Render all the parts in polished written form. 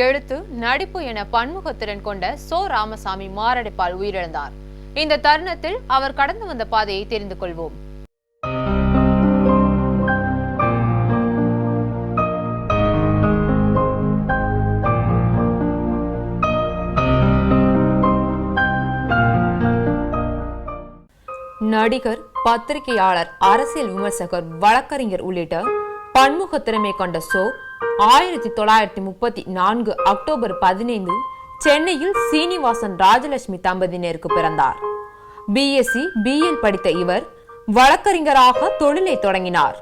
எழுத்து, நடிப்பு என பன்முகத்திறன் கொண்ட சோ ராமசாமி மாரடைப்பால் உயிரிழந்தார். இந்த தருணத்தில் அவர் கடந்து வந்த பாதையை தெரிந்து கொள்வோம். நடிகர், பத்திரிகையாளர், அரசியல் விமர்சகர், வழக்கறிஞர் உள்ளிட்ட பன்முக திறமை கொண்ட சோ 1934 அக்டோபர் 15 சென்னையில் சீனிவாசன் ராஜலட்சுமி தம்பதியினருக்கு பிறந்தார். BSc BL படித்த இவர் வழக்கறிஞராக தொழிலை தொடங்கினார்.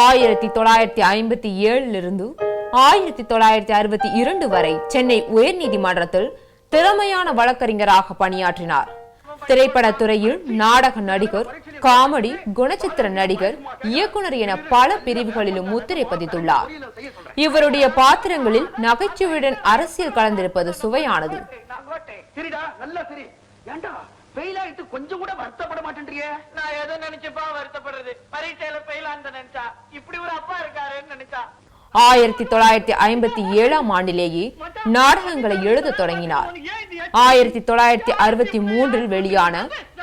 1957 1962 வரை சென்னை உயர்நீதிமன்றத்தில் திறமையான வழக்கறிஞராக பணியாற்றினார். திரைப்படத்துறையில் நாடக நடிகர், காமெடி, குணச்சித்திர நடிகர், இயக்குனர் என பல பிரிவுகளிலும் முத்திரை பதித்துள்ளார். இவருடைய பாத்திரங்களில் நகைச்சுவையுடன் அரசியல் கலந்திருப்பது சுவையானது. கொஞ்சம் கூட வருத்தப்பட மாட்டேன்றியே. நான் எதை நினைச்சப்பா வருத்தப்படுறது? பரீட்சையில ஃபெயில் ஆனத நினைச்சா, இப்படி ஒரு அப்பா இருக்காருன்னு நினைச்சா. 1957 ஆண்டிலேயே நாடகங்களை எழுத தொடங்கினார். 1963 வெளியான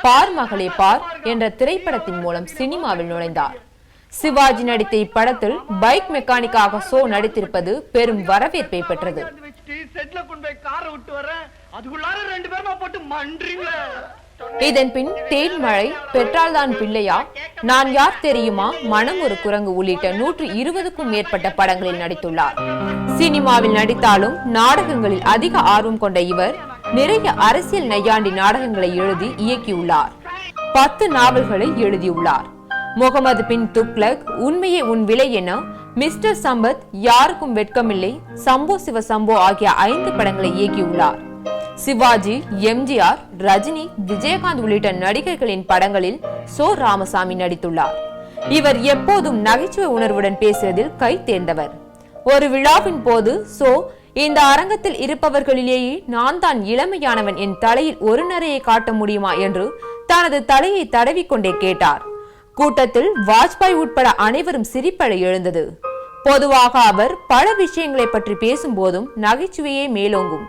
பார் மகளே பார் என்ற திரைப்படத்தின் மூலம் சினிமாவில் நுழைந்தார். சிவாஜி நடித்த இப்படத்தில் பைக் மெக்கானிக்காக சோ நடித்திருப்பது பெரும் வரவேற்பை பெற்றது. இதன் பின் தேன்மழை, பெற்றால்தான் பிள்ளையா, நான் யார் தெரியுமா, மனம் ஒரு குரங்கு உள்ளிட்ட 120க்கும் மேற்பட்ட படங்களில் நடித்துள்ளார். சினிமாவில் நடித்தாலும் நாடகங்களில் அதிக ஆர்வம் கொண்ட இவர் நிறைய அரசியல் நையாண்டி நாடகங்களை எழுதி இயக்கியுள்ளார். 10 நாவல்களை எழுதியுள்ளார். முகமது பின் துக்ளக், உண்மையே உன் விலை என, மிஸ்டர் சம்பத், யாருக்கும் வெட்கமில்லை, சம்போ சிவ சம்போ ஆகிய 5 படங்களை இயக்கியுள்ளார். சிவாஜி, எம்ஜிஆர், ரஜினி, விஜயகாந்த் உள்ளிட்ட நடிகர்களின் படங்களில் சோ ராமசாமி நடித்துள்ளார். இவர் எப்போதும் நகைச்சுவை உணர்வுடன் பேசுவதில் கை தேர்ந்தவர். ஒரு விழாவின் போது சோ, இந்த அரங்கத்தில் இருப்பவர்களிலேயே நான் தான் இளமையானவன், என் தலையில் ஒரு நரையை காட்ட முடியுமா என்று தனது தலையை தடவிக்கொண்டே கேட்டார். கூட்டத்தில் வாஜ்பாய் உட்பட அனைவரும் சிரிப்பட எழுந்தது. பொதுவாக அவர் பல விஷயங்களை பற்றி பேசும்போதும் நகைச்சுவையே மேலோங்கும்.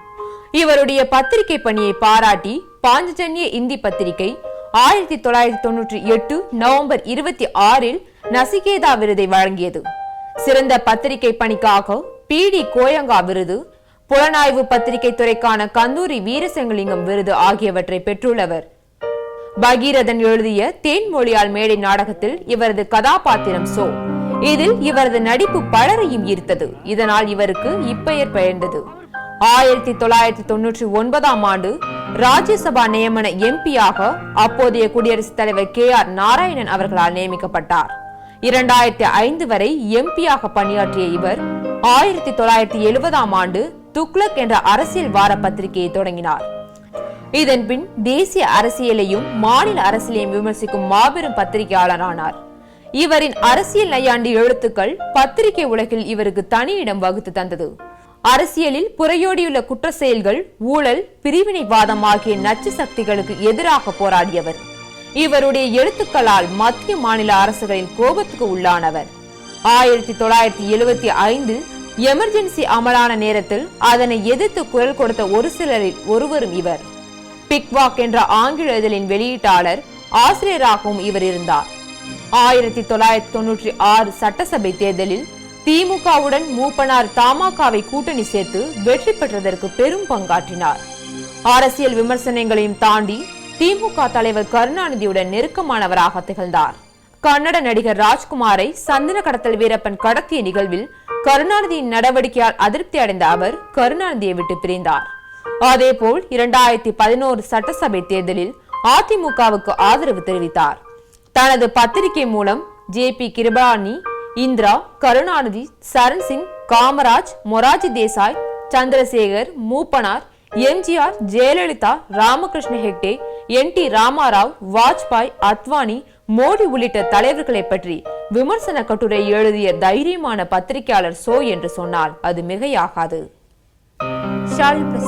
இவருடைய பத்திரிகை பணியை பாராட்டி பாஞ்சஜன்ய இந்தி பத்திரிகை 1998 நவம்பர் 26 நசிகேதா விருதை வழங்கியது. சிறந்த பத்திரிகை பணிக்காக PD கோயங்கா விருது, புலனாய்வு பத்திரிகை துறைக்கான கந்தூரி வீரசெங்கலிங்கம் விருது ஆகியவற்றை பெற்றுள்ளவர். பகீரதன் எழுதிய தேன்மொழியால் மேடை நாடகத்தில் இவரது கதாபாத்திரம் சோ. இதில் இவரது நடிப்பு பலரையும் ஈர்த்தது. இதனால் இவருக்கு இப்பெயர் பெயர்ந்தது. 1999 ராஜ்யசபா நியமன MP-யாக அப்போதைய குடியரசுத் தலைவர் KR நாராயணன் அவர்களால் நியமிக்கப்பட்டார். 2005 வரை MP-யாக பணியாற்றிய இவர் 1970 துக்ளக் என்ற அரசியல் வார பத்திரிகையை தொடங்கினார். இதன் பின் தேசிய அரசியலையும் மாநில அரசியலையும் விமர்சிக்கும் மாபெரும் பத்திரிகையாளரானார். இவரின் அரசியல் நையாண்டி எழுத்துக்கள் பத்திரிகை உலகில் இவருக்கு தனி இடம் வகுத்து தந்தது. அரசியலில் புறையோடியுள்ள குற்ற செயல்கள், ஊழல், பிரிவினைவாதம் ஆகிய நச்சு சக்திகளுக்கு எதிராக போராடியவர். இவருடைய எழுத்துக்களால் மத்திய மாநில அரசுகளின் கோபத்துக்கு உள்ளானவர். 1975 எமர்ஜென்சி அமலான நேரத்தில் அதனை எதிர்த்து குரல் கொடுத்த ஒரு சிலரில் ஒருவரும் இவர். பிக்வாக் என்ற ஆங்கில இதழின் வெளியீட்டாளர், ஆசிரியராகவும் இவர் இருந்தார். 1996 சட்டசபை தேர்தலில் திமுகவுடன் மூப்பனார் தமாகவை கூட்டணி சேர்த்து வெற்றி பெற்றதற்கு பெரும் பங்காற்றினார். அரசியல் விமர்சனங்களையும் தாண்டி திமுக தலைவர் கருணாநிதியுடன் நெருக்கமானவராக திகழ்ந்தார். கன்னட நடிகர் ராஜ்குமாரை சந்தன கடத்தல் வீரப்பன் கடத்திய நிகழ்வில் கருணாநிதியின் நடவடிக்கையால் அதிருப்தி அடைந்த அவர் கருணாநிதியை விட்டு பிரிந்தார். அதேபோல் 2011 சட்டசபை தேர்தலில் அதிமுகவுக்கு ஆதரவு தெரிவித்தார். தனது பத்திரிகை மூலம் JP Kripalani, Indira, Karunanidhi, Charan Singh, Kamaraj, Morarji Desai, Chandrasekhar, Moopanar, MGR, Jayalalithaa, Ramakrishna Hegde, NT Ramarao, Vajpayee, Advani, Modi உள்ளிட்ட தலைவர்களை பற்றி விமர்சன கட்டுரை எழுதிய தைரியமான பத்திரிகையாளர் சோ என்று சொன்னால் அது மிகையாகாது.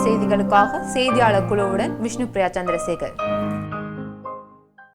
செய்திகளுக்காக செய்தியாளர் குழுவுடன் விஷ்ணுபிரியா சந்திரசேகர்.